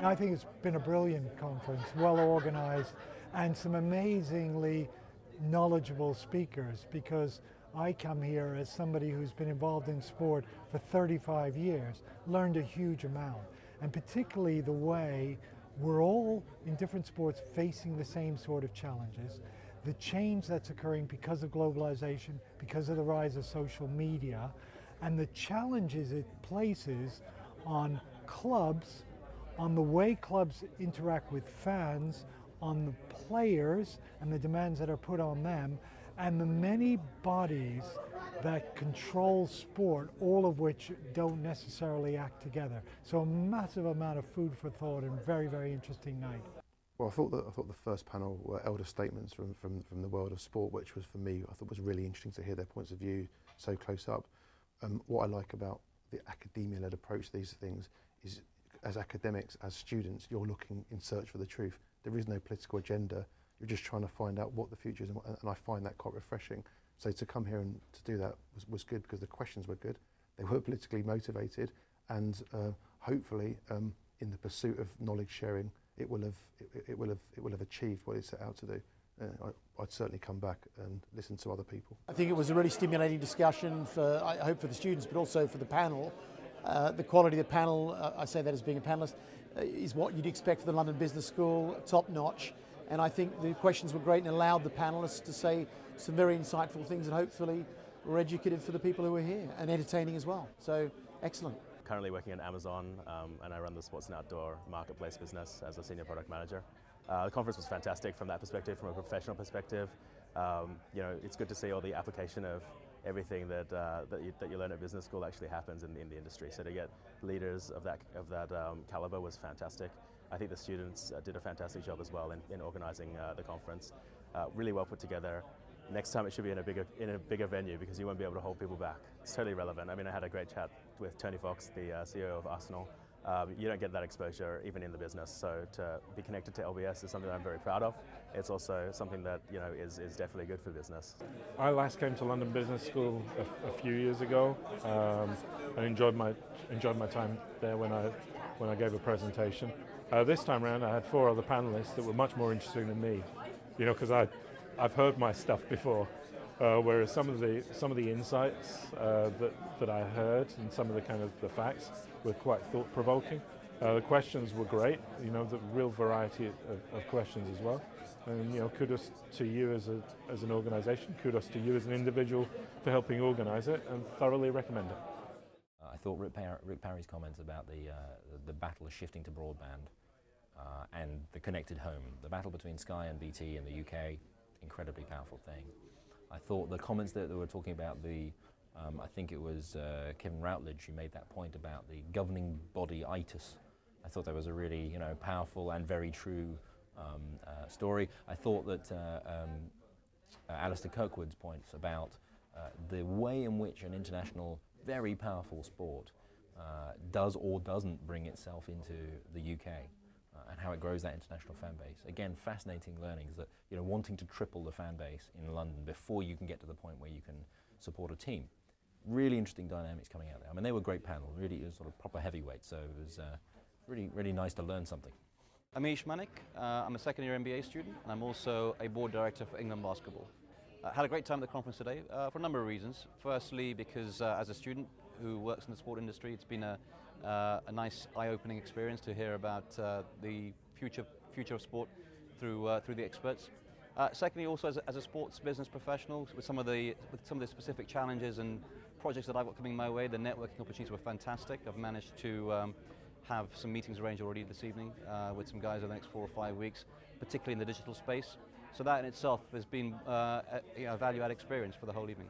I think it's been a brilliant conference, well organized, and some amazingly knowledgeable speakers, because I come here as somebody who's been involved in sport for 35 years, learned a huge amount, and particularly the way we're all in different sports facing the same sort of challenges, the change that's occurring because of globalization, because of the rise of social media, and the challenges it places on clubs, on the way clubs interact with fans, on the players and the demands that are put on them, and the many bodies that control sport, all of which don't necessarily act together. So a massive amount of food for thought and very, very interesting night. Well, I thought the first panel were elder statements from the world of sport, which was, for me, I thought was really interesting to hear their points of view so close up. What I like about the academia-led approach to these things is, as academics, as students, you're looking in search for the truth. There is no political agenda. You're just trying to find out what the future is, and I find that quite refreshing. So to come here and to do that was good, because the questions were good. They were politically motivated, and hopefully, in the pursuit of knowledge sharing, it will have achieved what it set out to do. I'd certainly come back and listen to other people. I think it was a really stimulating discussion for, I hope, for the students, but also for the panel. The quality of the panel, I say that as being a panellist, is what you'd expect for the London Business School, top notch. And I think the questions were great and allowed the panellists to say some very insightful things that hopefully were educative for the people who were here, and entertaining as well. So, excellent. Currently working at Amazon, and I run the sports and outdoor marketplace business as a senior product manager. The conference was fantastic from that perspective, from a professional perspective. You know, it's good to see all the application of everything that you learn at business school actually happens in the industry. So to get leaders of that caliber was fantastic. I think the students did a fantastic job as well in organising the conference. Really well put together. Next time it should be in a bigger venue, because you won't be able to hold people back. It's totally relevant. I mean, I had a great chat with Tony Fox, the CEO of Arsenal. You don't get that exposure even in the business, so to be connected to LBS is something that I'm very proud of. It's also something that, you know, is definitely good for business. I last came to London Business School a few years ago, and enjoyed my time there when I gave a presentation. This time around, I had 4 other panelists that were much more interesting than me, you know, because I've heard my stuff before. Whereas some of the insights that I heard, and some of the facts were quite thought-provoking. The questions were great, you know, the real variety of questions as well. And, you know, kudos to you as an organisation, kudos to you as an individual for helping organise it, and thoroughly recommend it. I thought Rick Parry's comments about the battle of shifting to broadband and the connected home, the battle between Sky and BT in the UK, incredibly powerful thing. I thought the comments that they were talking about I think it was Kevin Routledge who made that point about the governing body itis. I thought that was a really, you know, powerful and very true story. I thought that Alistair Kirkwood's points about the way in which an international, very powerful sport does or doesn't bring itself into the UK. And how it grows that international fan base. Again, fascinating learnings that, you know, wanting to triple the fan base in London before you can get to the point where you can support a team. Really interesting dynamics coming out there. I mean, they were a great panel, really sort of proper heavyweights, so it was really nice to learn something. Ameesh, Manek. I'm a second-year MBA student, and I'm also a board director for England Basketball. Had a great time at the conference today for a number of reasons. Firstly, because as a student who works in the sport industry, it's been a nice eye-opening experience to hear about the future of sport through the experts. Secondly, also as a sports business professional, with some of the specific challenges and projects that I've got coming my way, the networking opportunities were fantastic. I've managed to have some meetings arranged already this evening with some guys over the next 4 or 5 weeks, particularly in the digital space. So that in itself has been a value-add experience for the whole evening.